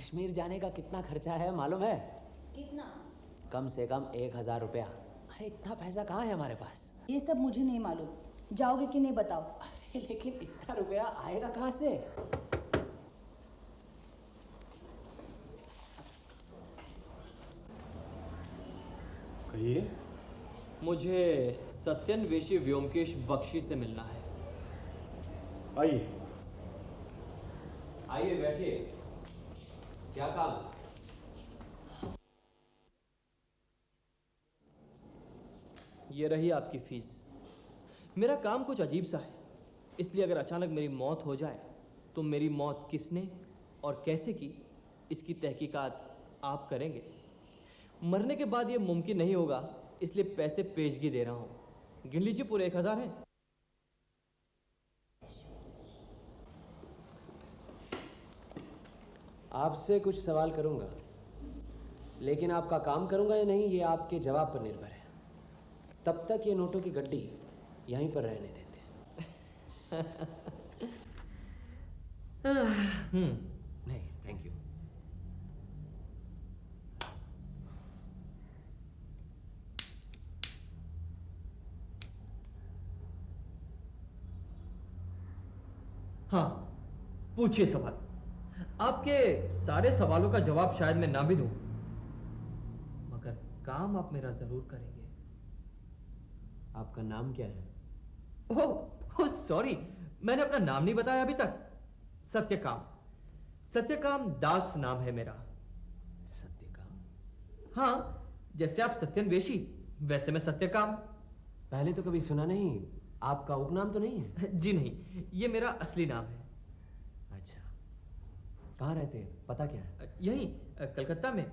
कश्मीर जाने का कितना खर्चा है मालूम है? कितना? कम से कम 1000 रुपया। अरे इतना पैसा कहाँ है हमारे पास? ये सब मुझे नहीं मालूम, जाओगे कि नहीं बताओ। अरे लेकिन इतना रुपया आएगा कहाँ से? कहिए। मुझे सत्यन्वेषी व्योमकेश बख्शी से मिलना है। आइए। आइए बैठिए। क्या काम? ये रही आपकी फीस। मेरा काम कुछ अजीब सा है, इसलिए अगर अचानक मेरी मौत हो जाए तो मेरी मौत किसने और कैसे की, इसकी तहकीकात आप करेंगे। मरने के बाद ये मुमकिन नहीं होगा, इसलिए पैसे पेशगी दे रहा हूं। गिन लीजिए, पूरे 1000 हैं। आपसे कुछ सवाल करूंगा, लेकिन आपका काम करूंगा या नहीं ये आपके जवाब पर निर्भर है। तब तक ये नोटों की गड्डी यहीं पर रहने देते हैं। नहीं, थैंक यू। हाँ, पूछिए सवाल। आपके सारे सवालों का जवाब शायद मैं ना भी दूं, मगर काम आप मेरा जरूर करेंगे। आपका नाम क्या है? ओह सॉरी, मैंने अपना नाम नहीं बताया अभी तक। सत्यकाम, सत्यकाम दास नाम है मेरा। सत्यकाम? हाँ, जैसे आप सत्यन्वेषी, वैसे मैं सत्यकाम। पहले तो कभी सुना नहीं। आपका उपनाम तो नहीं है? जी नहीं, ये मेरा असली नाम है। अच्छा, कहाँ रहते हैं? पता क्या है? यहीं कलकत्ता में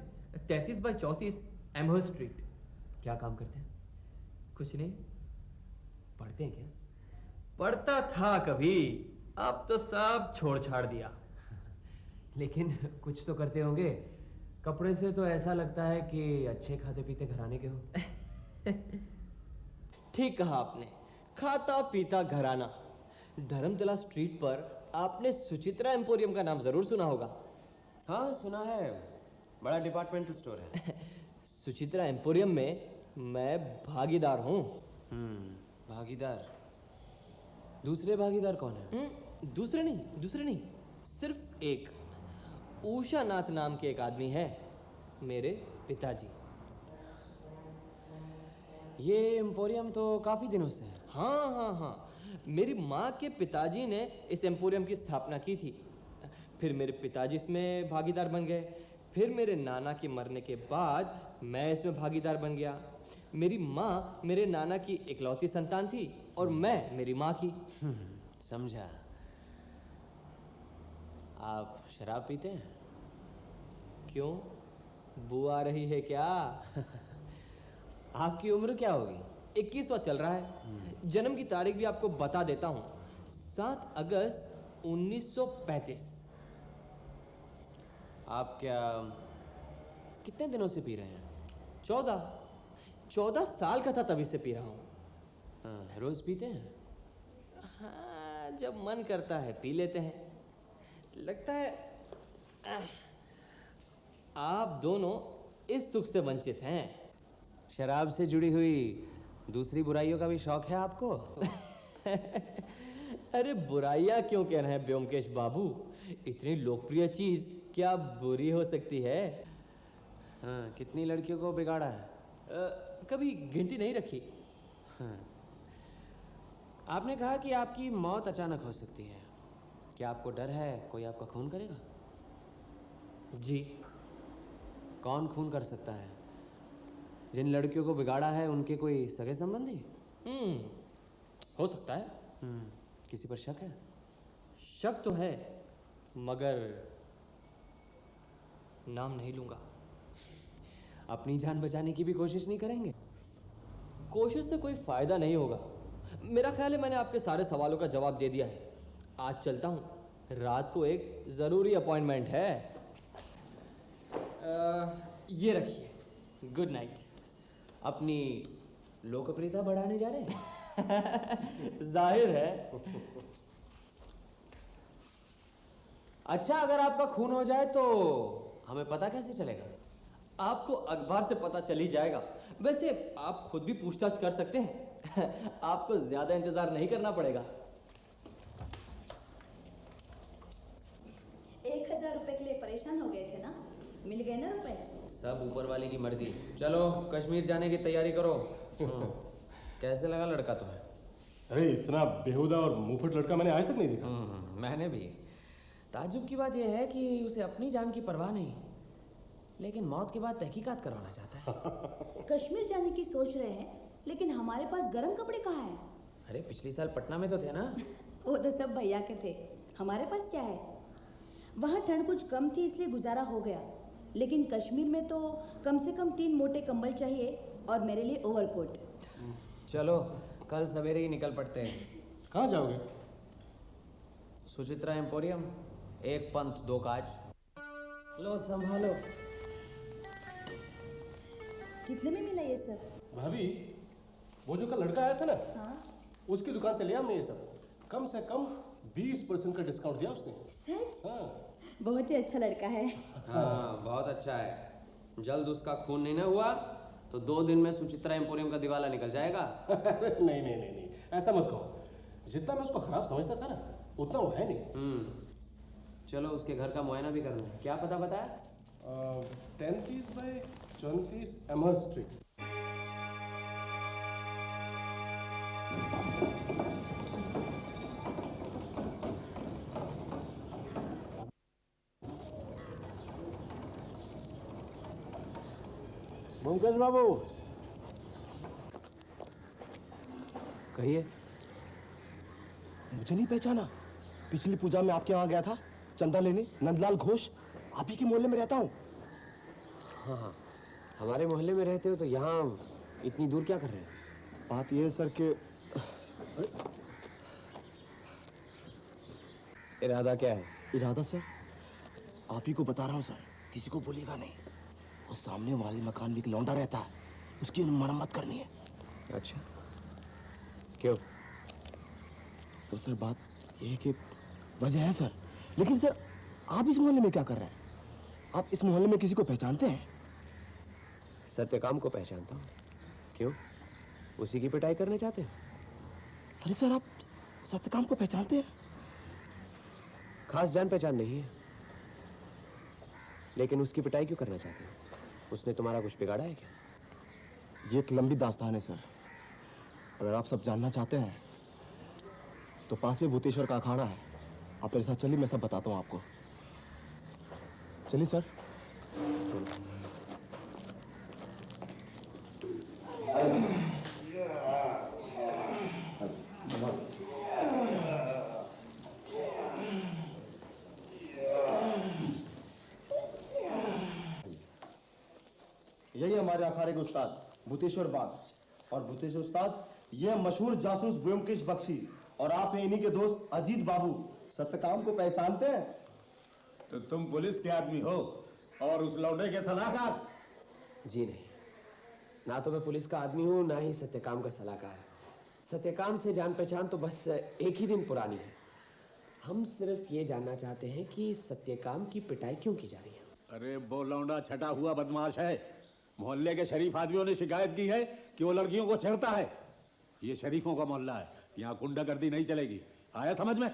33/34 एमहर स्ट्रीट। क्या काम करते हैं? कुछ नहीं। पढ़ते हैं क्या? पढ़ता था कभी, अब तो सब छोड़ छाड़ दिया। लेकिन कुछ तो करते होंगे। कपड़े से तो ऐसा लगता है कि अच्छे खाते पीते घराने के हो। ठीक कहा आपने, खाता पीता घराना। धर्मतला स्ट्रीट पर आपने सुचित्रा एम्पोरियम का नाम जरूर सुना होगा। हाँ सुना है, बड़ा डिपार्टमेंटल स्टोर है। सुचित्रा एम्पोरियम में मैं भागीदार हूँ। भागीदार? दूसरे भागीदार कौन है? दूसरे नहीं, सिर्फ एक। उषा नाथ नाम के एक आदमी है, मेरे पिताजी। ये एम्पोरियम तो काफी दिनों से है। हाँ, मेरी माँ के पिताजी ने इस एम्पोरियम की स्थापना की थी। फिर मेरे पिताजी इसमें भागीदार बन गए। फिर मेरे नाना के मरने के बाद मैं इसमें भागीदार बन गया। मेरी माँ मेरे नाना की इकलौती संतान थी और मैं मेरी माँ की। समझा। आप शराब पीते हैं? क्यों, बू आ रही है क्या? आपकी उम्र क्या होगी? 21वां चल रहा है। जन्म की तारीख भी आपको बता देता हूँ, 7 अगस्त 1935। आप क्या कितने दिनों से पी रहे हैं? 14 साल का था तभी से पी रहा हूँ। हाँ, रोज पीते हैं? हाँ, जब मन करता है पी लेते हैं। लगता है आप दोनों इस सुख से वंचित हैं। शराब से जुड़ी हुई दूसरी बुराइयों का भी शौक है आपको? अरे बुराइयां क्यों कह रहे हैं व्योमकेश बाबू? इतनी लोकप्रिय चीज क्या बुरी हो सकती है? हाँ, कितनी लड़कियों को बिगाड़ा है? कभी गिनती नहीं रखी। हाँ। आपने कहा कि आपकी मौत अचानक हो सकती है। क्या आपको डर है कोई आपका खून करेगा? जी। कौन खून कर सकता है? जिन लड़कियों को बिगाड़ा है उनके कोई सगे संबंधी? हो सकता है। किसी पर शक है? शक तो है, मगर नाम नहीं लूंगा। अपनी जान बचाने की भी कोशिश नहीं करेंगे? कोशिश से कोई फायदा नहीं होगा। मेरा ख्याल है मैंने आपके सारे सवालों का जवाब दे दिया है। आज चलता हूँ, रात को एक ज़रूरी अपॉइंटमेंट है। ये रखिए, गुड नाइट। अपनी लोकप्रियता बढ़ाने जा रहे हैं? जाहिर है। अच्छा, अगर आपका खून हो जाए तो हमें पता कैसे चलेगा? आपको अखबार से पता चल ही जाएगा। वैसे आप खुद भी पूछताछ कर सकते हैं। आपको ज्यादा इंतजार नहीं करना पड़ेगा। 1000 रुपए के लिए परेशान हो गए थे ना, मिल गए ना रुपए? सब ऊपर वाले की मर्जी। चलो कश्मीर जाने की तैयारी करो। कैसे लगा लड़का तुम्हें? अरे इतना बेहुदा और मुंहफट लड़का मैंने आज तक नहीं देखा। मैंने भी। ताज्जुब की बात यह है कि उसे अपनी जान की परवाह नहीं, लेकिन मौत के बाद तहकीकात करवाना चाहता है। कश्मीर जाने की सोच रहे हैं, लेकिन हमारे पास गर्म कपड़े कहाँ हैं? अरे पिछली साल पटना में तो थे ना। वो तो सब भैया के थे, हमारे पास क्या है? वहाँ ठंड कुछ कम थी इसलिए गुजारा हो गया, लेकिन कश्मीर में तो कम से कम 3 मोटे कंबल चाहिए और मेरे लिए ओवरकोट। चलो कल सवेरे ही निकल पड़ते हैं। कहाँ जाओगे? सुचित्रा एम्पोरियम, 1 पंथ 2 काज। लो संभालो। कितने में मिला ये सब? भाभी, वो जो कल लड़का आया था ना, हाँ उसकी दुकान से लिया हमने ये सब। कम से कम 20% का डिस्काउंट दिया उसने। सच? हाँ। बहुत ही अच्छा लड़का है। हाँ बहुत अच्छा है। जल्द उसका खून नहीं ना हुआ तो 2 दिन में सुचित्रा एम्पोरियम का दिवाला निकल जाएगा। नहीं नहीं नहीं नहीं, ऐसा मत कहो। जितना मैं उसको खराब समझता था ना, उतना वो है नहीं। चलो उसके घर का मुआयना भी करना है। क्या पता बताया? 33 बाय 34 एमर स्ट्रीट। मुमताज बाबू, कहिए। मुझे नहीं पहचाना? पिछली पूजा में आपके वहां गया था चंदा लेने, नंदलाल घोष। आप ही के मोहल्ले में रहता हूँ। हाँ, हमारे मोहल्ले में रहते हो तो यहाँ इतनी दूर क्या कर रहे हैं? बात यह है सर कि इरादा क्या है? इरादा सर, आप ही को बता रहा हूँ सर, किसी को बोलिएगा नहीं। वो सामने वाले मकान में एक लौंडा रहता है, उसकी मरम्मत करनी है। अच्छा, क्यों? तो सर बात यह है कि वजह है सर, लेकिन सर आप इस मोहल्ले में क्या कर रहे हैं? आप इस मोहल्ले में किसी को पहचानते हैं? सत्यकाम को पहचानता हूँ। क्यों? उसी की पिटाई करने चाहते हैं? अरे सर, आप सत्यकाम को पहचानते हैं? खास जान पहचान नहीं है, लेकिन उसकी पिटाई क्यों करना चाहते हैं? उसने तुम्हारा कुछ बिगाड़ा है क्या? ये एक लंबी दास्तान है सर। अगर आप सब जानना चाहते हैं तो पास में भूतेश्वर का अखाड़ा है। आप मेरे साथ चलिए, मैं सब बताता हूँ आपको। चलिए सर। यही हमारे अखाड़े के उस्ताद भूतेश्वर बाग। और भूतेश्वर उस्ताद ये मशहूर जासूस व्योमकेश बख्शी, और आप हैं इन्हीं के दोस्त अजीत बाबू। सत्यकाम को पहचानते हैं? तो तुम पुलिस के आदमी हो और उस लौंडे के सलाहकार? जी नहीं, ना तो मैं पुलिस का आदमी हूँ, ना ही सत्यकाम का सलाहकार। सत्यकाम से जान पहचान तो बस एक ही दिन पुरानी है। हम सिर्फ ये जानना चाहते हैं कि सत्यकाम की पिटाई क्यों की जा रही है। अरे वो लौंडा छटा हुआ बदमाश है। मोहल्ले के शरीफ आदमियों ने शिकायत की है कि वो लड़कियों को छेड़ता है। ये शरीफों का मोहल्ला है, यहाँ गुंडागर्दी नहीं चलेगी। आया समझ में?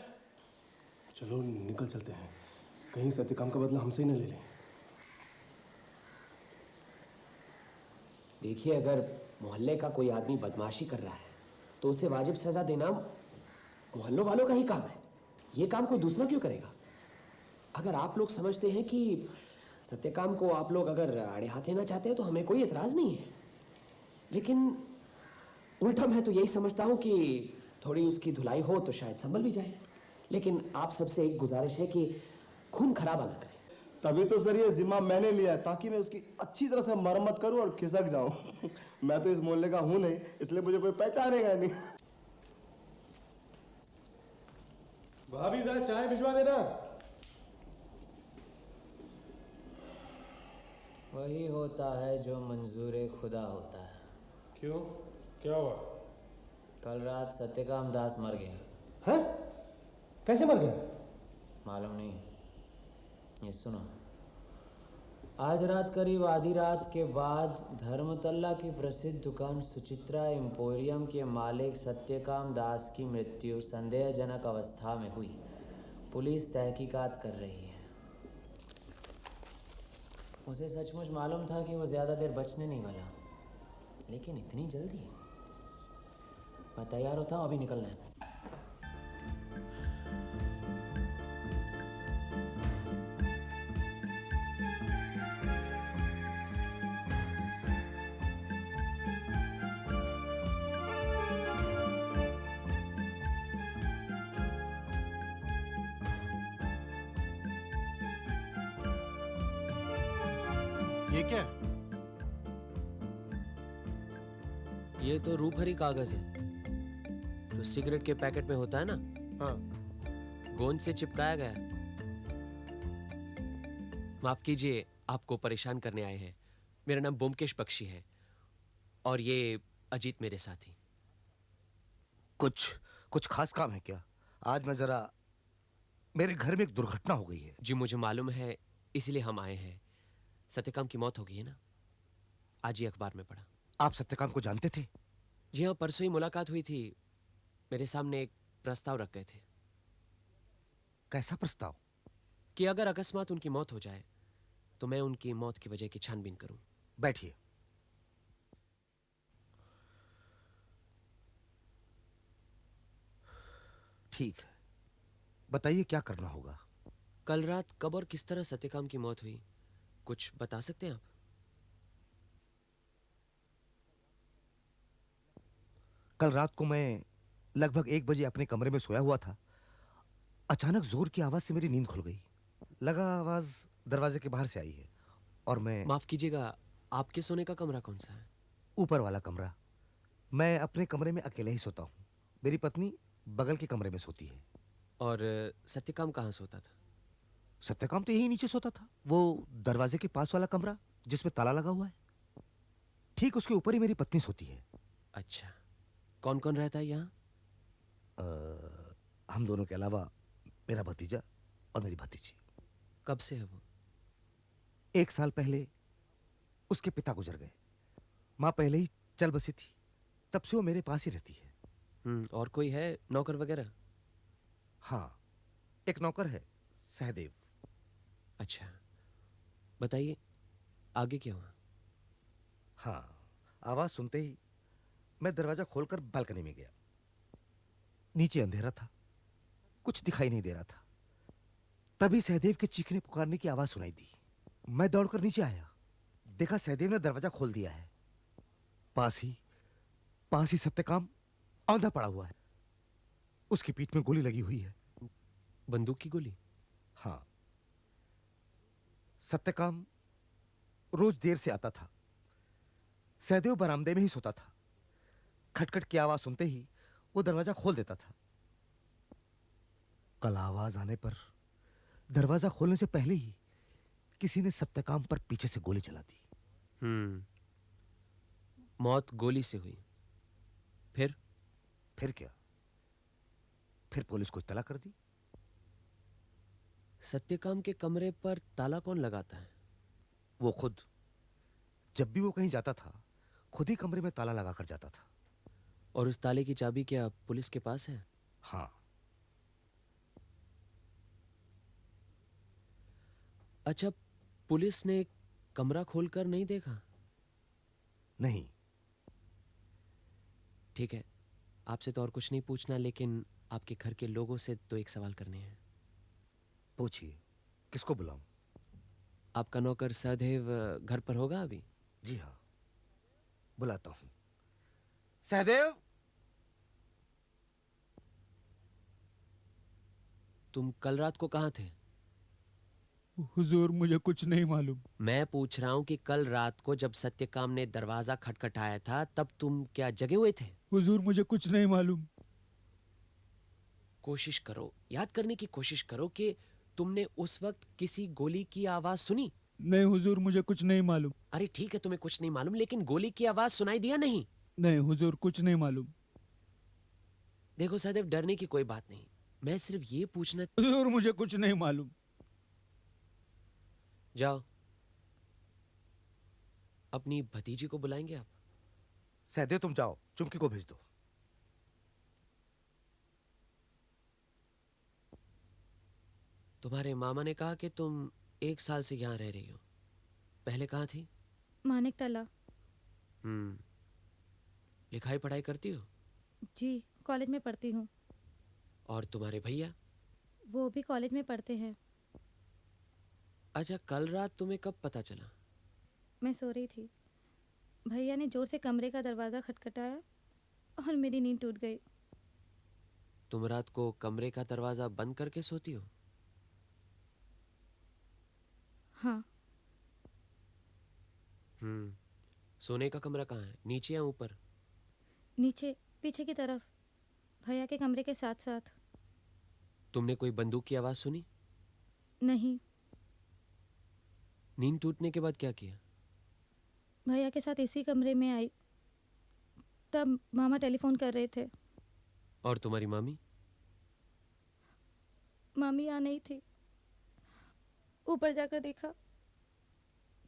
चलो निकल चलते हैं, कहीं सत्यकाम का बदला हमसे ही न ले लें। देखिए, अगर मोहल्ले का कोई आदमी बदमाशी कर रहा है तो उसे वाजिब सजा देना मोहल्लों वालों का ही काम है। ये काम कोई दूसरा क्यों करेगा? अगर आप लोग समझते हैं कि सत्यकाम को आप लोग अगर आड़े हाथ लेना चाहते हैं तो हमें कोई एतराज नहीं है, लेकिन उल्टा मैं तो यही समझता हूँ कि थोड़ी उसकी धुलाई हो तो शायद संभल भी जाए। लेकिन आप सबसे एक गुजारिश है कि खून खराबा ना करें। तभी तो सर ये जिम्मा मैंने लिया है, ताकि मैं उसकी अच्छी तरह से मरम्मत करूं और खिसक जाऊं। मैं तो इस मोहल्ले का हूं नहीं, इसलिए मुझे कोई पहचानेगा नहीं। भाभी जरा चाय भिजवा देना। वही होता है जो मंजूर खुदा होता है। क्यों, क्या हुआ? कल रात सत्यकाम दास मर गया। हैं? कैसे मर गया? मालूम नहीं, ये सुनो। आज रात करीब आधी रात के बाद धर्मतल्ला की प्रसिद्ध दुकान सुचित्रा एम्पोरियम के मालिक सत्यकाम दास की मृत्यु संदेहजनक अवस्था में हुई। पुलिस तहकीकात कर रही है। उसे सचमुच मालूम था कि वो ज़्यादा देर बचने नहीं वाला, लेकिन इतनी जल्दी। मैं तैयार होता हूँ, अभी निकलना है। ये क्या? ये तो रूपहरी कागज है जो सिगरेट के पैकेट में होता है ना, हाँ। गोंद से चिपकाया गया। माफ कीजिए, आपको परेशान करने आए हैं। मेरा नाम ब्योमकेश बख्शी है और ये अजीत मेरे साथी। कुछ कुछ खास काम है क्या? आज मैं जरा, मेरे घर में एक दुर्घटना हो गई है। जी मुझे मालूम है, इसलिए हम आए हैं। सत्यकाम की मौत हो गई है ना, आज ही अखबार में पढ़ा। आप सत्यकाम को जानते थे? जी हाँ, परसों ही मुलाकात हुई थी। मेरे सामने एक प्रस्ताव रख गए थे। कैसा प्रस्ताव? कि अगर अकस्मात उनकी मौत हो जाए तो मैं उनकी मौत की वजह की छानबीन करूं। बैठिए। ठीक है, बताइए क्या करना होगा। कल रात कब और किस तरह सत्यकाम की मौत हुई, कुछ बता सकते हैं आप? कल रात को मैं लगभग 1 बजे अपने कमरे में सोया हुआ था। अचानक जोर की आवाज से मेरी नींद खुल गई। लगा आवाज दरवाजे के बाहर से आई है और मैं। माफ कीजिएगा, आपके सोने का कमरा कौन सा है? ऊपर वाला कमरा। मैं अपने कमरे में अकेले ही सोता हूँ। मेरी पत्नी बगल के कमरे में सोती है। और सत्यकाम कहाँ सोता था? सत्यकाम तो यही नीचे सोता था, वो दरवाजे के पास वाला कमरा जिसमें ताला लगा हुआ है। ठीक उसके ऊपर ही मेरी पत्नी सोती है। अच्छा, कौन कौन रहता है यहाँ? हम दोनों के अलावा मेरा भतीजा और मेरी भतीजी। कब से है वो? 1 साल पहले उसके पिता गुजर गए। माँ पहले ही चल बसी थी, तब से वो मेरे पास ही रहती है। और कोई है, नौकर वगैरह? हाँ, एक नौकर है, सहदेव। अच्छा, बताइए आगे क्या हुआ? हाँ, आवाज सुनते ही मैं दरवाजा खोलकर बालकनी में गया। नीचे अंधेरा था, कुछ दिखाई नहीं दे रहा था। तभी सहदेव के चीखने पुकारने की आवाज सुनाई दी। मैं दौड़कर नीचे आया, देखा सहदेव ने दरवाजा खोल दिया है। पास ही सत्यकाम औंधा पड़ा हुआ है। उसकी पीठ में गोली लगी हुई है। बंदूक की गोली? हाँ। सत्यकाम रोज देर से आता था। सहदेव बरामदे में ही सोता था। खटखट की आवाज सुनते ही वो दरवाजा खोल देता था। कल आवाज आने पर दरवाजा खोलने से पहले ही किसी ने सत्यकाम पर पीछे से गोली चला दी। मौत गोली से हुई। फिर क्या? फिर पुलिस को इत्तला कर दी। सत्यकाम के कमरे पर ताला कौन लगाता है? वो खुद। जब भी वो कहीं जाता था, खुद ही कमरे में ताला लगाकर जाता था। और उस ताले की चाबी क्या पुलिस के पास है? हाँ। अच्छा, पुलिस ने कमरा खोलकर नहीं देखा? नहीं। ठीक है, आपसे तो और कुछ नहीं पूछना, लेकिन आपके घर के लोगों से तो एक सवाल करने हैं। पूछिए, किसको बुलाऊं? आपका नौकर सहदेव घर पर होगा अभी? जी हाँ, बुलाता हूं। सहदेव! तुम कल रात को कहाँ थे? हुजूर मुझे कुछ नहीं मालूम। मैं पूछ रहा हूँ कि कल रात को जब सत्यकाम ने दरवाजा खटखटाया था तब तुम क्या जगे हुए थे? हुजूर मुझे कुछ नहीं मालूम। कोशिश करो, याद करने की कोशिश करो कि तुमने उस वक्त किसी गोली की आवाज सुनी? नहीं हुजूर मुझे कुछ नहीं मालूम। अरे ठीक है, तुम्हें कुछ नहीं मालूम, लेकिन गोली की आवाज सुनाई दिया नहीं? नहीं हुजूर कुछ नहीं मालूम। देखो सहदेव, डरने की कोई बात नहीं, मैं सिर्फ ये पूछना। हुजूर मुझे कुछ नहीं मालूम। जाओ, अपनी भतीजी को बुलाएंगे आप? सहदेव तुम जाओ, चुमकी को भेज दो। तुम्हारे मामा ने कहा कि तुम 1 साल से यहाँ रह रही हो। पहले कहाँ थी? मानिक तला। लिखाई पढ़ाई करती हो? जी, कॉलेज में पढ़ती हूँ। और तुम्हारे भैया? वो भी कॉलेज में पढ़ते हैं। अच्छा, कल रात तुम्हें कब पता चला? मैं सो रही थी, भैया ने जोर से कमरे का दरवाज़ा खटखटाया और मेरी नींद टूट गई। तुम रात को कमरे का दरवाजा बंद करके सोती हो? हाँ। सोने का कमरा कहाँ है, नीचे या ऊपर? नीचे, पीछे की तरफ, भैया के कमरे के साथ साथ। तुमने कोई बंदूक की आवाज सुनी? नहीं। नींद टूटने के बाद क्या किया? भैया के साथ इसी कमरे में आई, तब मामा टेलीफोन कर रहे थे। और तुम्हारी मामी? मामी यहाँ नहीं थी। ऊपर जाकर देखा,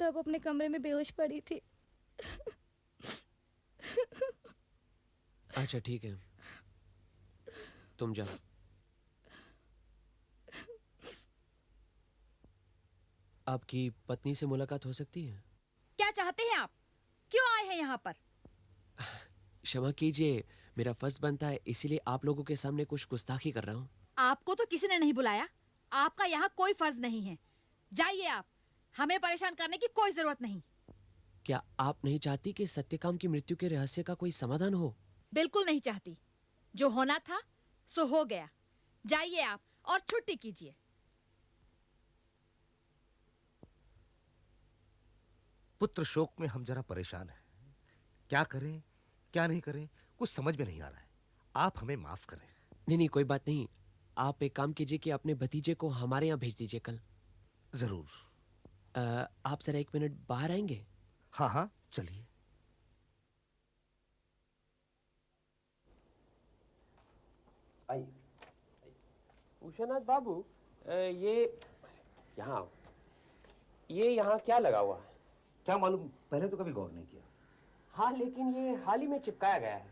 तब अपने कमरे में बेहोश पड़ी थी। अच्छा ठीक है, तुम जाओ। आपकी पत्नी से मुलाकात हो सकती है? क्या चाहते हैं आप? क्यों आए हैं यहाँ पर? क्षमा कीजिए, मेरा फर्ज बनता है, इसीलिए आप लोगों के सामने कुछ गुस्ताखी कर रहा हूँ। आपको तो किसी ने नहीं बुलाया, आपका यहाँ कोई फर्ज नहीं है। जाइए आप, हमें परेशान करने की कोई जरूरत नहीं। क्या आप नहीं चाहती कि सत्यकाम की मृत्यु के रहस्य का कोई समाधान हो? बिल्कुल नहीं चाहती। जो होना था सो हो गया। जाइए आप और छुट्टी कीजिए। पुत्र शोक में हम जरा परेशान हैं। क्या करें क्या नहीं करें, कुछ समझ में नहीं आ रहा है। आप हमें माफ करें। नहीं, कोई बात नहीं। आप एक काम कीजिए कि अपने भतीजे को हमारे यहाँ भेज दीजिए कल। जरूर। आप जरा 1 मिनट बाहर आएंगे? हाँ हाँ, चलिए। आइए। उषानाथ बाबू, ये यहाँ क्या लगा हुआ है? क्या मालूम, पहले तो कभी गौर नहीं किया। हाँ, लेकिन ये हाल ही में चिपकाया गया है।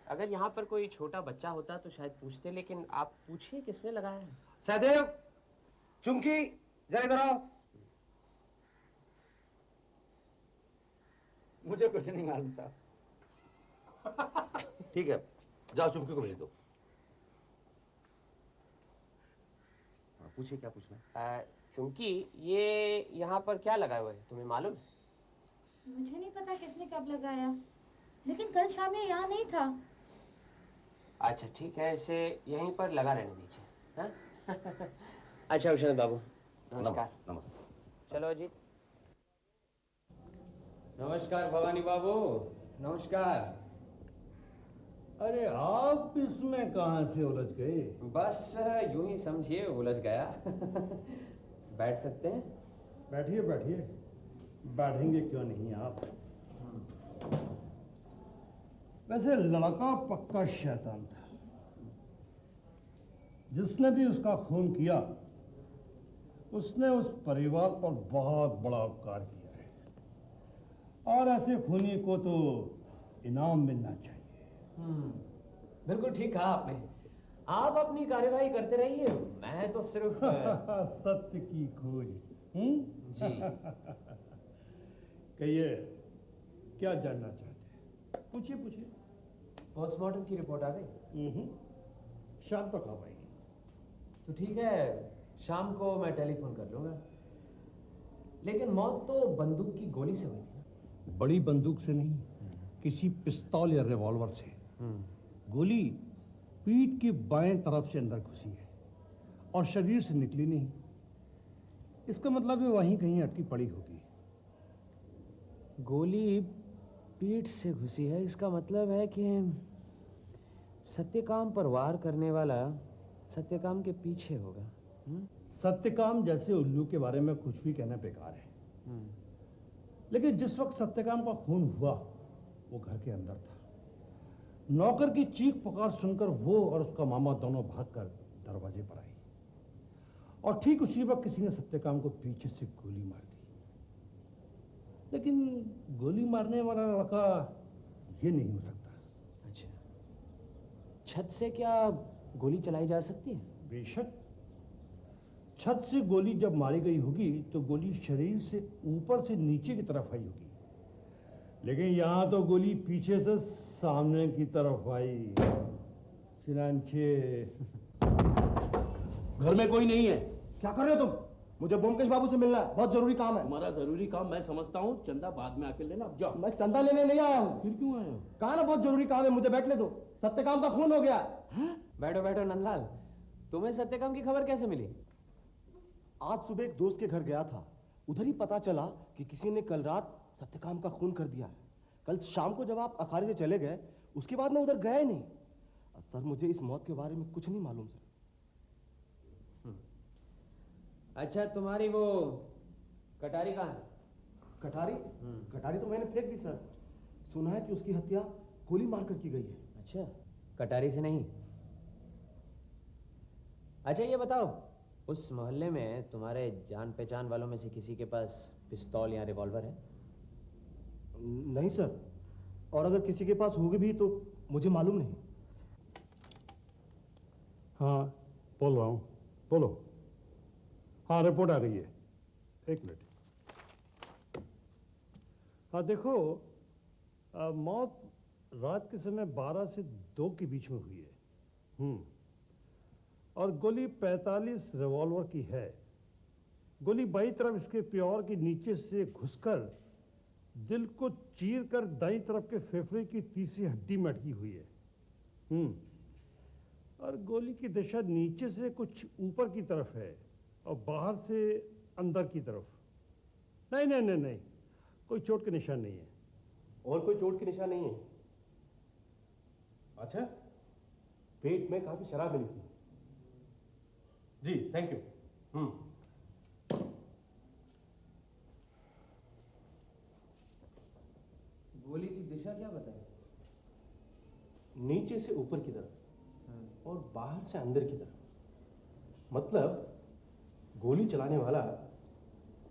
अगर यहाँ पर कोई छोटा बच्चा होता तो शायद पूछते, लेकिन आप पूछिए किसने लगाया है। सहदेव, चुमकी, जरा इधर आओ। मुझे कुछ नहीं मालूम साहब। ठीक है, जाओ चुमकी को भेज दो। पूछिए क्या पूछना है। चुमकी, ये यहाँ पर क्या लगा हुआ है, तुम्हें मालूम है? मुझे नहीं पता किसने कब लगाया, लेकिन कल शाम ये यहाँ नहीं था। अच्छा ठीक है, इसे यहीं पर लगा रहने दीजिए। हाँ? अच्छा उषानाथ बाबू, नमस्कार। नमस्कार। चलो जी। नमस्कार भवानी बाबू, नमस्कार। अरे आप इसमें कहाँ से उलझ गए? बस यूं ही समझिए, उलझ गया। बैठ सकते हैं? बैठिए बैठिए, बैठेंगे क्यों नहीं आप। वैसे लड़का पक्का शैतान था। जिसने भी उसका खून किया, उसने उस परिवार पर बहुत बड़ा उपकार किया है, और ऐसे खूनी को तो इनाम मिलना चाहिए। बिल्कुल ठीक कहा आपने। आप अपनी कार्यवाही करते रहिए, मैं तो सिर्फ सत्य की खोज। जी। कहिए, क्या जानना चाहते हैं? पूछिए पूछिए। पोस्टमार्टम की रिपोर्ट आ गई? शाम तक आ पाएगी। तो ठीक है, शाम को मैं टेलीफोन कर लूंगा। लेकिन मौत तो बंदूक की गोली से हुई थी ना? बड़ी बंदूक से नहीं, किसी पिस्तौल या रिवॉल्वर से। गोली पीठ की बाएं तरफ से अंदर घुसी है और शरीर से निकली नहीं। इसका मतलब है वहीं कहीं अटकी पड़ी होगी। गोली पीठ से घुसी है, इसका मतलब है कि सत्यकाम पर वार करने वाला सत्यकाम के पीछे होगा। सत्यकाम जैसे उल्लू के बारे में कुछ भी कहना बेकार है। लेकिन जिस वक्त सत्यकाम का खून हुआ, वो घर के अंदर था। नौकर की चीख पुकार सुनकर वो और उसका मामा दोनों भागकर दरवाजे पर आई, और ठीक उसी वक्त किसी ने सत्यकाम को पीछे से गोली मार दी। लेकिन गोली मारने वाला लड़का ये नहीं हो सकता। अच्छा, छत से क्या गोली चलाई जा सकती है? बेशक। छत से गोली जब मारी गई होगी तो गोली शरीर से ऊपर से नीचे की तरफ आई होगी, लेकिन यहाँ तो गोली पीछे से सामने की तरफ आई। चिनांचे घर में कोई नहीं है। क्या कर रहे हो तुम? मुझे ब्योमकेश बाबू से मिलना है, बहुत जरूरी काम है। तुम्हारा जरूरी काम मैं समझता हूँ, चंदा बाद में आके लेना। अब जाओ। मैं चंदा लेने नहीं आया हूँ। फिर क्यों आए हो? कहा ना बहुत जरूरी काम है, मुझे बैठने दो। सत्यकाम का खून हो गया। बैठो बैठो नंदलाल, तुम्हें सत्यकाम की खबर कैसे मिली? आज सुबह एक दोस्त के घर गया था, उधर ही पता चला कि किसी ने कल रात सत्यकाम का खून कर दिया है। कल शाम को जब आप अखाड़े से चले गए, उसके बाद मैं उधर गया ही नहीं। सर, मुझे इस मौत के बारे में कुछ नहीं मालूम सर। अच्छा, तुम्हारी वो कटारी कहाँ है? कटारी? कटारी तो मैंने फेंक दी सर। सुना है कि उसकी हत्या गोली मारकर की गई है। अच्छा, कटारी से नहीं। अच्छा ये बताओ, उस मोहल्ले में तुम्हारे जान पहचान वालों में से किसी के पास पिस्तौल या रिवॉल्वर है? नहीं सर, और अगर किसी के पास होगी भी तो मुझे मालूम नहीं। हाँ बोल रहा हूँ, बोलो। हाँ रिपोर्ट आ गई है, एक मिनट। हाँ देखो, मौत रात के समय 12 से 2 के बीच में हुई है। और गोली 45 रिवॉल्वर की है। गोली बाईं तरफ इसके प्योर के नीचे से घुसकर दिल को चीर कर दाईं तरफ के फेफड़े की तीसरी हड्डी में अटकी हुई है। और गोली की दिशा नीचे से कुछ ऊपर की तरफ है और बाहर से अंदर की तरफ। नहीं नहीं नहीं नहीं, कोई चोट के निशान नहीं है। और कोई चोट के निशान नहीं है? अच्छा, पेट में काफी शराब मिली थी। जी थैंक यू। गोली की दिशा क्या बताई? नीचे से ऊपर की तरफ और बाहर से अंदर की तरफ। मतलब गोली चलाने वाला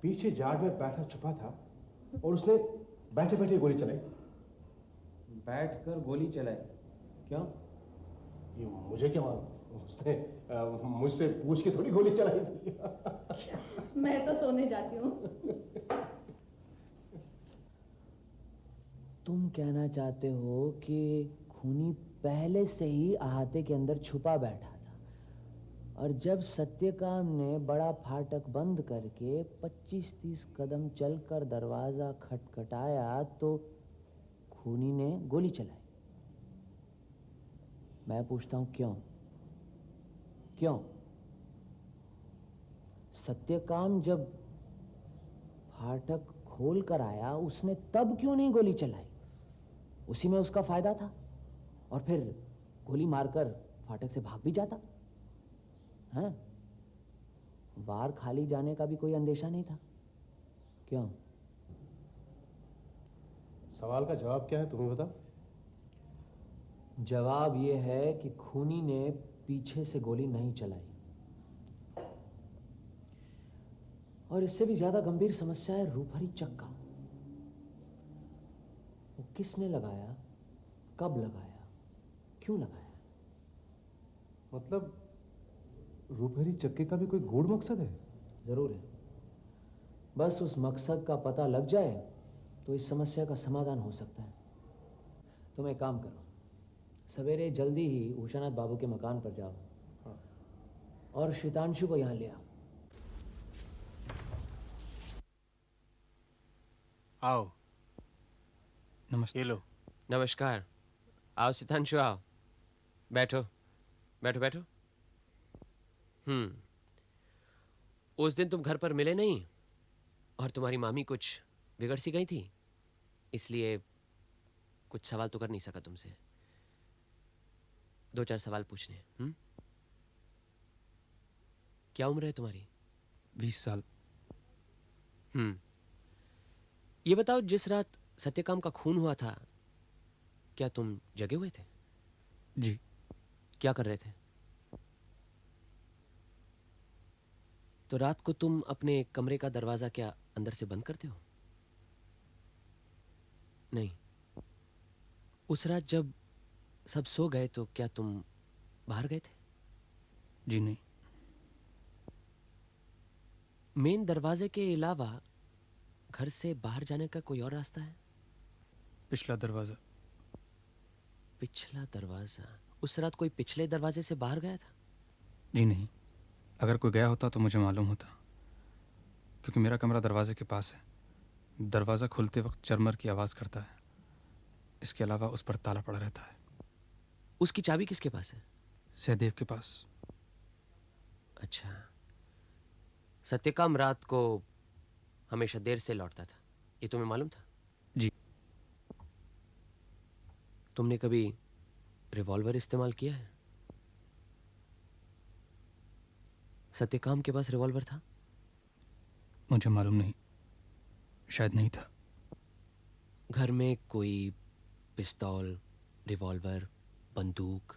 पीछे जाड़ में बैठा छुपा था और उसने बैठे बैठे गोली चलाई थी। बैठकर गोली चलाई? क्यों? ये मुझे क्या मालूम, उसने मुझसे पूछ के थोड़ी गोली चलाई थी। मैं तो सोने जाती हूँ। तुम कहना चाहते हो कि खूनी पहले से ही अहाते के अंदर छुपा बैठा था, और जब सत्यकाम ने बड़ा फाटक बंद करके 25-30 कदम चलकर दरवाजा खटखटाया तो खूनी ने गोली चलाई। मैं पूछता हूं क्यों? क्यों? सत्यकाम जब फाटक खोल कर आया उसने तब क्यों नहीं गोली चलाई? उसी में उसका फायदा था, और फिर गोली मारकर फाटक से भाग भी जाता। हाँ, वार खाली जाने का भी कोई अंदेशा नहीं था। क्यों? सवाल का जवाब क्या है, तुम्हें बताओ। जवाब यह है कि खूनी ने पीछे से गोली नहीं चलाई। और इससे भी ज्यादा गंभीर समस्या है रूपहरी चक्का। वो किसने लगाया, कब लगाया, क्यों लगाया? मतलब रूपहरी चक्के का भी कोई गूढ़ मकसद है? जरूर है। बस उस मकसद का पता लग जाए तो इस समस्या का समाधान हो सकता है। तुम एक काम करो, सवेरे जल्दी ही उषानाथ बाबू के मकान पर जाओ और शीतांशु को यहाँ ले आओ। आओ। नमस्ते। ये लो। नमस्कार। आओ सितांशु, आओ, बैठो बैठो बैठो। उस दिन तुम घर पर मिले नहीं और तुम्हारी मामी कुछ बिगड़ सी गई थी, इसलिए कुछ सवाल तो कर नहीं सका तुमसे। 2-4 सवाल पूछने। क्या उम्र है तुम्हारी? 20 साल। ये बताओ, जिस रात सत्यकाम का खून हुआ था क्या तुम जगे हुए थे? जी। क्या कर रहे थे? तो रात को तुम अपने कमरे का दरवाजा क्या अंदर से बंद करते हो? नहीं। उस रात जब सब सो गए तो क्या तुम बाहर गए थे? जी नहीं। मेन दरवाजे के अलावा घर से बाहर जाने का कोई और रास्ता है? पिछला दरवाज़ा। पिछला दरवाजा। उस रात कोई पिछले दरवाजे से बाहर गया था? जी नहीं, अगर कोई गया होता तो मुझे मालूम होता, क्योंकि मेरा कमरा दरवाजे के पास है। दरवाज़ा खुलते वक्त चरमर की आवाज़ करता है। इसके अलावा उस पर ताला पड़ा रहता है। उसकी चाबी किसके पास है? सहदेव के पास। अच्छा। सत्यकाम रात को हमेशा देर से लौटता था, ये तुम्हें मालूम था? जी। तुमने कभी रिवॉल्वर इस्तेमाल किया है? सत्यकाम के पास रिवॉल्वर था? मुझे मालूम नहीं, शायद नहीं था। घर में कोई पिस्तौल, रिवॉल्वर, बंदूक?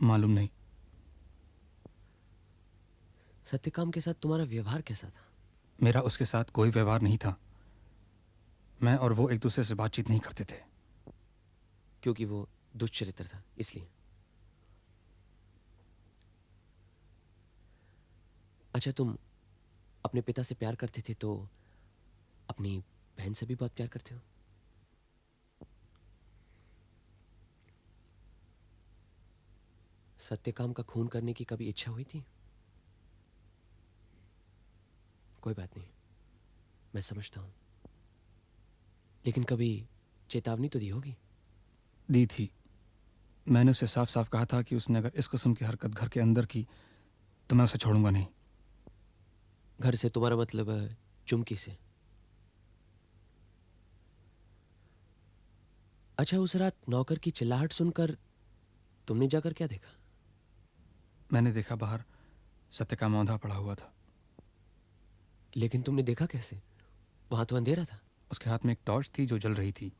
मालूम नहीं। सत्यकाम के साथ तुम्हारा व्यवहार कैसा था? मेरा उसके साथ कोई व्यवहार नहीं था। मैं और वो एक दूसरे से बातचीत नहीं करते थे। क्योंकि वो दुष्चरित्र था, इसलिए। अच्छा, तुम अपने पिता से प्यार करते थे तो अपनी बहन से भी बहुत प्यार करते हो? सत्यकाम का खून करने की कभी इच्छा हुई थी? कोई बात नहीं, मैं समझता हूं। लेकिन कभी चेतावनी तो दी होगी? दी थी। मैंने उसे साफ साफ कहा था कि उसने अगर इस किस्म की हरकत घर के अंदर की तो मैं उसे छोड़ूंगा नहीं। घर से तुम्हारा मतलब चुमकी से? अच्छा, उस रात नौकर की चिल्लाहट सुनकर तुमने जाकर क्या देखा? मैंने देखा बाहर सत्यकाम औंधा पड़ा हुआ था। लेकिन तुमने देखा कैसे? वहां तो अंधेरा था। उसके हाथ में एक टॉर्च थी जो जल रही थी।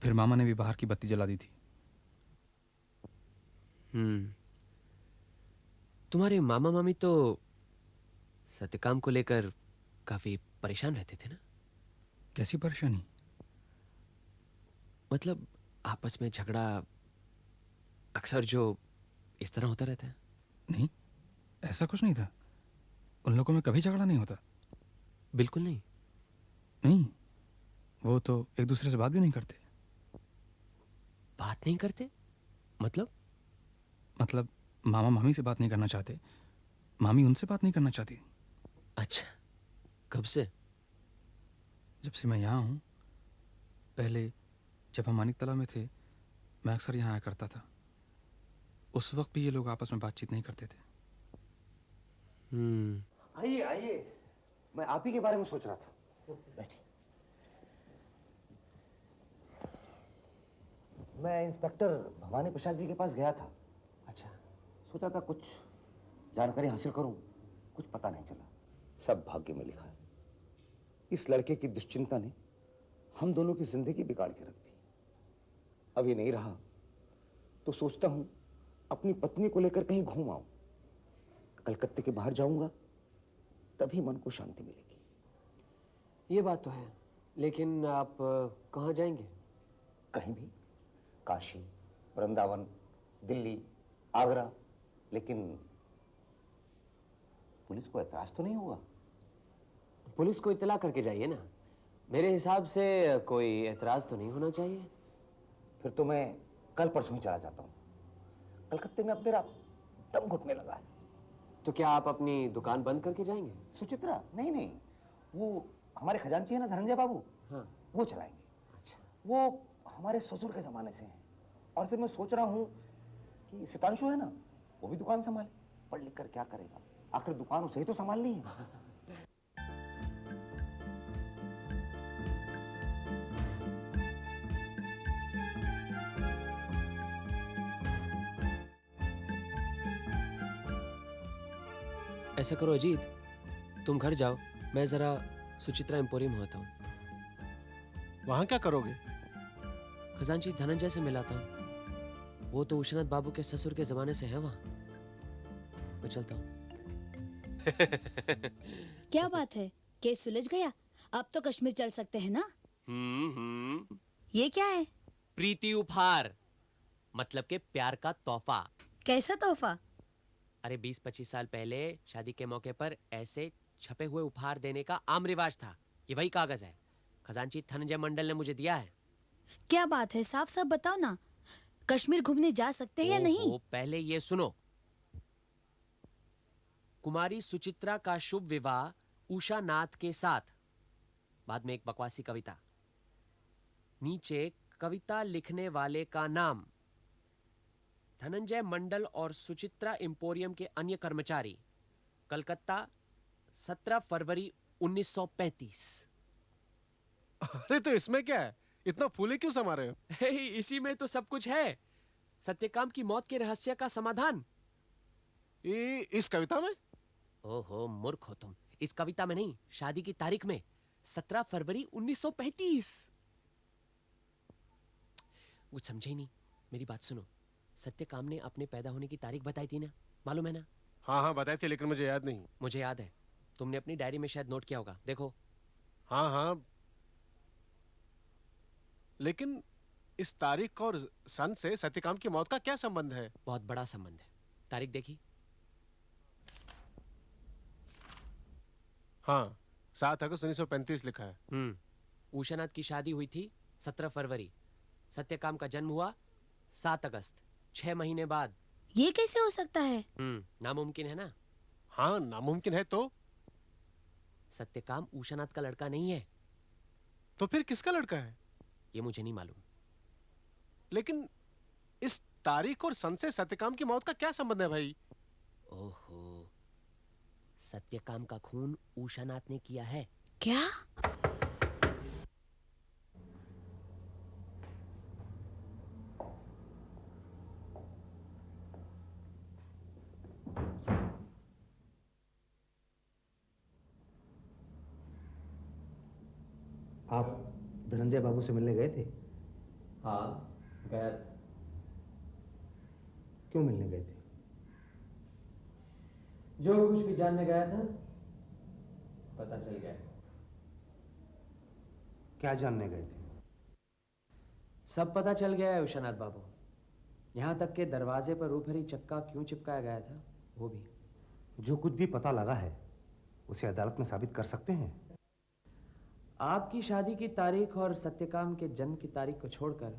फिर मामा ने भी बाहर की बत्ती जला दी थी। तुम्हारे मामा मामी तो सत्यकाम को लेकर काफी परेशान रहते थे ना? कैसी परेशानी? मतलब आपस में झगड़ा अक्सर जो इस तरह होता रहता है। नहीं, ऐसा कुछ नहीं था। उन लोगों में कभी झगड़ा नहीं होता। बिल्कुल नहीं? नहीं, वो तो एक दूसरे से बात भी नहीं करते। बात नहीं करते? मतलब मामा मामी से बात नहीं करना चाहते, मामी उनसे बात नहीं करना चाहती। अच्छा, कब से? जब से मैं यहाँ हूँ। पहले जब हम मानिक तला में थे, मैं अक्सर यहाँ आया करता था। उस वक्त भी ये लोग आपस में बातचीत नहीं करते थे। आइए आइए, मैं आप ही के बारे में सोच रहा था। बैठिए। मैं इंस्पेक्टर भवानी प्रसाद जी के पास गया था। अच्छा। सोचा था कुछ जानकारी हासिल करूं, कुछ पता नहीं चला। सब भाग्य में लिखा है। इस लड़के की दुश्चिंता ने हम दोनों की जिंदगी बिगाड़ के रख दी। अब ये नहीं रहा तो सोचता हूं अपनी पत्नी को लेकर कहीं घूम आऊं। कलकत्ते के बाहर जाऊंगा तभी मन को शांति मिलेगी। ये बात तो है, लेकिन आप कहाँ जाएंगे? कहीं भी, काशी, वृंदावन, दिल्ली, आगरा। लेकिन पुलिस को एतराज तो नहीं होगा? पुलिस को इत्तला करके जाइए ना। मेरे हिसाब से कोई एतराज तो नहीं होना चाहिए। फिर तो मैं कल परसों ही चला जाता हूँ। कलकत्ते में अब मेरा दम घुटने लगा है। तो क्या आप अपनी दुकान बंद करके जाएंगे? सुचित्रा? नहीं नहीं, वो हमारे खजांची है ना धनंजय बाबू, हाँ, वो चलाएंगे। अच्छा। वो हमारे ससुर के जमाने से हैं। और फिर मैं सोच रहा हूँ कि सितांशु है ना, वो भी दुकान संभाले। पढ़ लिख कर क्या करेगा, आखिर दुकान उसे ही तो संभालनी है। ऐसा करो अजीत, तुम घर जाओ, मैं जरा सुचित्रा एम्पोरियम होता हूँ। वहां क्या करोगे? खजांची धनंजय से मिलाता हूँ। वो तो उशनाथ बाबू के ससुर के जमाने से है वहां। मैं चलता हूँ। क्या बात है, केस सुलझ गया? अब तो कश्मीर चल सकते हैं ना? ये क्या है? प्रीति उपहार, मतलब के प्यार का तोहफा। कैसा तोहफा? अरे 20-25 साल पहले शादी के मौके पर ऐसे छपे हुए उपहार देने का आम रिवाज था। ये वही कागज है, खजांची धनंजय मंडल ने मुझे दिया है। क्या बात है, साफ साफ बताओ ना, कश्मीर घूमने जा सकते हैं या नहीं? पहले ये सुनो। कुमारी सुचित्रा का शुभ विवाह उषा नाथ के साथ। बाद में एक बकवासी कविता। नीचे कविता लिखने वाले का नाम। धनंजय मंडल और सुचित्रा एम्पोरियम के अन्य कर्मचारी। कलकत्ता 17 फरवरी 1935। अरे तो इसमें क्या है, इतना फूले क्यों समा रहे हो? इसी में तो सब कुछ है। सत्यकाम की मौत के रहस्य का समाधान इस कविता में? ओहो मूर्ख हो तुम। इस कविता में नहीं, शादी की तारीख में, 17 फरवरी 1935। कुछ समझे ही नहीं। मेरी बात सुनो, सत्यकाम ने अपने पैदा होने की तारीख बताई थी ना, मालूम है ना? हाँ हाँ बताई थी, लेकिन मुझे याद नहीं। मुझे याद है, तुमने अपनी डायरी में शायद नोट किया होगा, देखो। हाँ हाँ, लेकिन इस तारीख और सन से सत्यकाम की मौत का क्या संबंध है? बहुत बड़ा संबंध है। तारीख देखी? हाँ, 7 अगस्त 1935 लिखा है। उषानाथ की शादी हुई थी 17 फरवरी। सत्यकाम का जन्म हुआ 7 अगस्त, 6 महीने बाद। ये कैसे हो सकता है? नामुमकिन है ना? हाँ नामुमकिन है। तो सत्यकाम उषानाथ का लड़का नहीं है। तो फिर किसका लड़का है? ये मुझे नहीं मालूम। लेकिन इस तारीख और सन से सत्यकाम की मौत का क्या संबंध है भाई? ओहो, सत्यकाम का खून उषानाथ ने किया है। क्या? आप धनंजय बाबू से मिलने गए थे? हाँ गया था। क्यों मिलने गए थे? जो कुछ भी जानने गया था पता चल गया। क्या जानने गए थे? सब पता चल गया है उषानाथ बाबू। यहाँ तक के दरवाजे पर रूपहरी चक्का क्यों चिपकाया गया था वो भी। जो कुछ भी पता लगा है उसे अदालत में साबित कर सकते हैं? आपकी शादी की तारीख और सत्यकाम के जन्म की तारीख को छोड़कर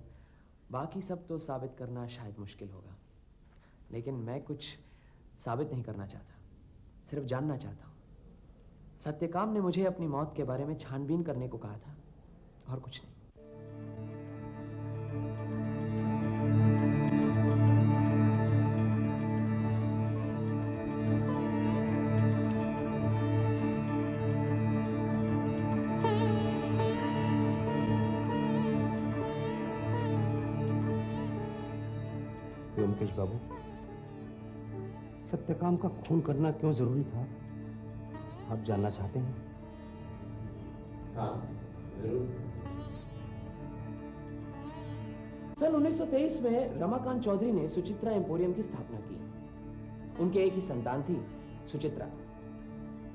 बाकी सब तो साबित करना शायद मुश्किल होगा। लेकिन मैं कुछ साबित नहीं करना चाहता, सिर्फ जानना चाहता हूँ। सत्यकाम ने मुझे अपनी मौत के बारे में छानबीन करने को कहा था, और कुछ नहीं। व्योमकेश बाबू, सत्यकाम का खून करना क्यों जरूरी था, आप जानना चाहते हैं? हाँ जरूर। सन 1923 में रमाकांत चौधरी ने सुचित्रा एम्पोरियम की स्थापना की। उनके एक ही संतान थी, सुचित्रा।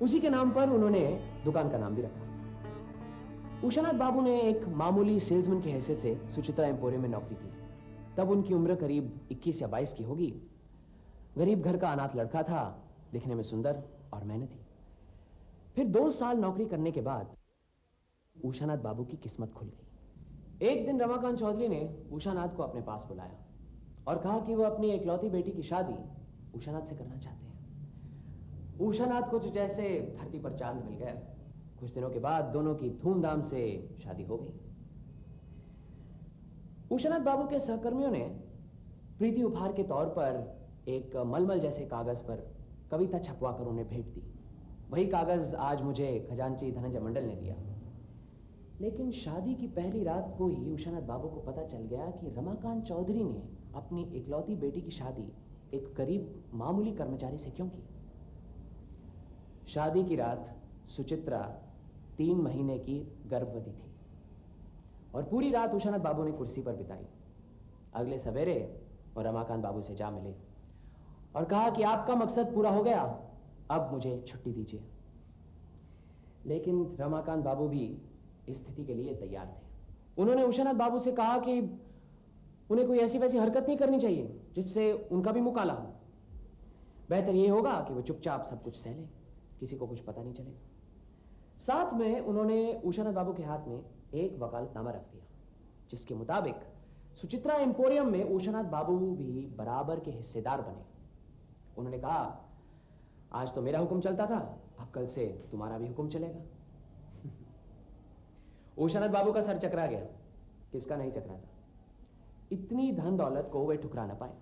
उसी के नाम पर उन्होंने दुकान का नाम भी रखा। उषानाथ बाबू ने एक मामूली सेल्समैन की हैसियत से सुचित्रा एम्पोरियम में नौकरी की। तब उनकी उम्र करीब 21 या 22 की होगी। गरीब घर का अनाथ लड़का था, दिखने में सुंदर और मेहनती। फिर 2 साल नौकरी करने के बाद उषानाथ बाबू की किस्मत खुल गई। एक दिन रमाकांत चौधरी ने उषानाथ को अपने पास बुलाया और कहा कि वो अपनी इकलौती बेटी की शादी उषानाथ से करना चाहते हैं। उषानाथ को तो जैसे धरती पर चांद मिल गया। कुछ दिनों के बाद दोनों की धूमधाम से शादी हो गई। उषानाथ बाबू के सहकर्मियों ने प्रीति उपहार के तौर पर एक मलमल जैसे कागज पर कविता छपवाकर उन्हें भेंट दी। वही कागज आज मुझे खजांची धनंजय मंडल ने दिया। लेकिन शादी की पहली रात को ही उषानाथ बाबू को पता चल गया कि रमाकांत चौधरी ने अपनी इकलौती बेटी की शादी एक गरीब मामूली कर्मचारी से क्यों की। शादी की रात सुचित्रा 3 महीने की गर्भवती थी और पूरी रात उषानाथ बाबू ने कुर्सी पर बिताई। अगले सवेरे वो रमाकांत बाबू से जा मिले और कहा कि आपका मकसद पूरा हो गया, अब मुझे छुट्टी दीजिए। लेकिन रमाकांत बाबू भी इस स्थिति के लिए तैयार थे। उन्होंने उषानाथ बाबू से कहा कि उन्हें कोई ऐसी वैसी हरकत नहीं करनी चाहिए जिससे उनका भी मुंह काला हो। बेहतर ये होगा कि वो चुपचाप सब कुछ सह ले, किसी को कुछ पता नहीं चलेगा। साथ में उन्होंने उषानाथ बाबू के हाथ में एक वकालतनामा रख दिया जिसके मुताबिक सुचित्रा एम्पोरियम में उषानाथ बाबू भी बराबर के हिस्सेदार बने। उन्होंने कहा, आज तो मेरा हुक्म चलता था, अब कल से तुम्हारा भी हुक्म चलेगा। उषानाथ बाबू का सर चकरा गया। किसका नहीं चकरा था? इतनी धन दौलत को वे ठुकरा ना पाए।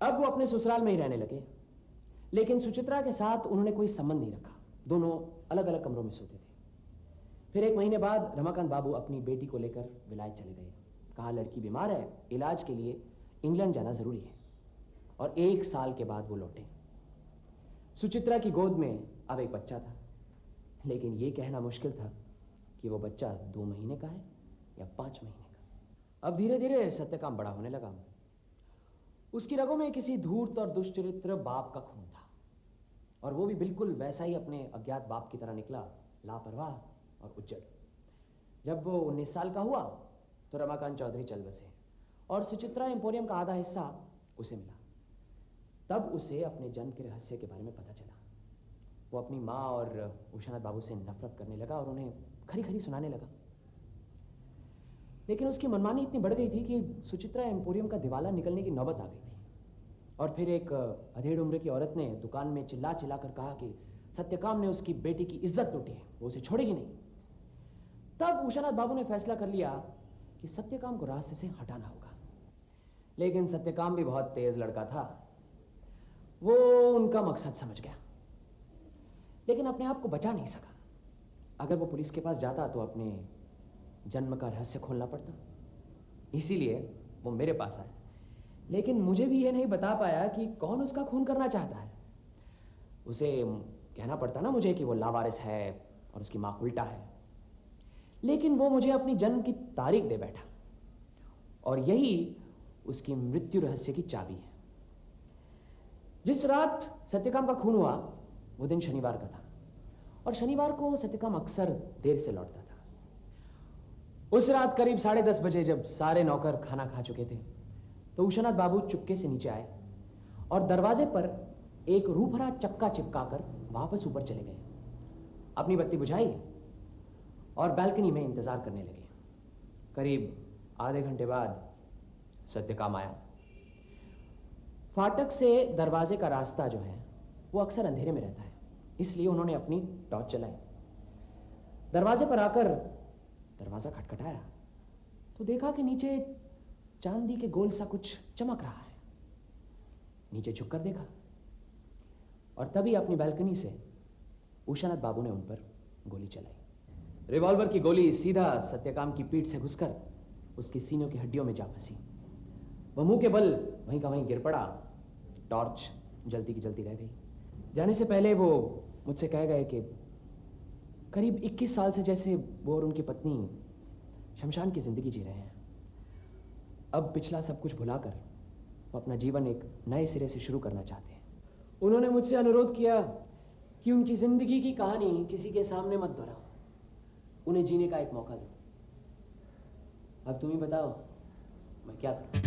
अब वो अपने ससुराल में ही रहने लगे, लेकिन सुचित्रा के साथ उन्होंने कोई संबंध नहीं रखा। दोनों अलग अलग कमरों में सोते थे। फिर 1 महीने बाद रमाकांत बाबू अपनी बेटी को लेकर विलायत चले गए। कहा, लड़की बीमार है, इलाज के लिए इंग्लैंड जाना जरूरी है। और 1 साल के बाद वो लौटे। सुचित्रा की गोद में अब एक बच्चा था, लेकिन यह कहना मुश्किल था कि वो बच्चा 2 महीने का है या 5 महीने का। अब धीरे धीरे सत्यकाम बड़ा होने लगा। उसकी रगों में किसी धूर्त और दुष्चरित्र बाप का खून था, और वो भी बिल्कुल वैसा ही अपने अज्ञात बाप की तरह निकला, लापरवाह और उज्जड़। जब वो 19 साल का हुआ तो रमाकांत चौधरी चल बसे और सुचित्रा एम्पोरियम का आधा हिस्सा उसे मिला। तब उसे अपने जन्म के रहस्य के बारे में पता चला। वो अपनी माँ और उषानाथ बाबू से नफरत करने लगा और उन्हें खरी खरी सुनाने लगा। लेकिन उसकी मनमानी इतनी बढ़ गई थी कि सुचित्रा एम्पोरियम का दिवाला निकलने की नौबत आ गई थी। और फिर एक अधेड़ उम्र की औरत ने दुकान में चिल्ला चिल्ला कर कहा कि सत्यकाम ने उसकी बेटी की इज्जत लूटी है, वो उसे छोड़ेगी नहीं। तब उषानाथ बाबू ने फैसला कर लिया कि सत्यकाम को रास्ते से हटाना होगा। लेकिन सत्यकाम भी बहुत तेज लड़का था। वो उनका मकसद समझ गया, लेकिन अपने आप को बचा नहीं सका। अगर वो पुलिस के पास जाता तो अपने जन्म का रहस्य खोलना पड़ता। इसीलिए वो मेरे पास आया, लेकिन मुझे भी ये नहीं बता पाया कि कौन उसका खून करना चाहता है। उसे कहना पड़ता ना मुझे कि वो लावारिस है और उसकी माँ उल्टा है, लेकिन वो मुझे अपनी जन्म की तारीख दे बैठा, और यही उसकी मृत्यु रहस्य की चाबी है। जिस रात सत्यकाम का खून हुआ वो दिन शनिवार का था, और शनिवार को सत्यकाम अक्सर देर से लौटता था। उस रात करीब 10:30 बजे जब सारे नौकर खाना खा चुके थे तो उषानाथ बाबू चुपके से नीचे आए और दरवाजे पर एक रूपहरा चक्का चिपकाकर वापस ऊपर चले गए। अपनी बत्ती बुझाई और बालकनी में इंतजार करने लगे। करीब आधे घंटे बाद सत्यकाम आया। फाटक से दरवाजे का रास्ता जो है वो अक्सर अंधेरे में रहता है, इसलिए उन्होंने अपनी टॉर्च चलाई। दरवाजे पर आकर दरवाजा खटखटाया तो देखा कि नीचे चांदी के गोल सा कुछ चमक रहा है। नीचे झुककर देखा और तभी अपनी बालकनी से उषानाथ बाबू ने उन पर गोली चलाई। रिवॉल्वर की गोली सीधा सत्यकाम की पीठ से घुसकर उसकी सीनों की हड्डियों में जा फंसी। वह मुंह के बल वहीं का वहीं गिर पड़ा। टॉर्च जलती की जलती रह गई। जाने से पहले वो मुझसे कह गए कि करीब 21 साल से जैसे वो और उनकी पत्नी शमशान की जिंदगी जी रहे हैं। अब पिछला सब कुछ भुलाकर वो अपना जीवन एक नए सिरे से शुरू करना चाहते हैं। उन्होंने मुझसे अनुरोध किया कि उनकी जिंदगी की कहानी किसी के सामने मत दोहराओ, उन्हें जीने का एक मौका दो। अब तुम ही बताओ मैं क्या करूं?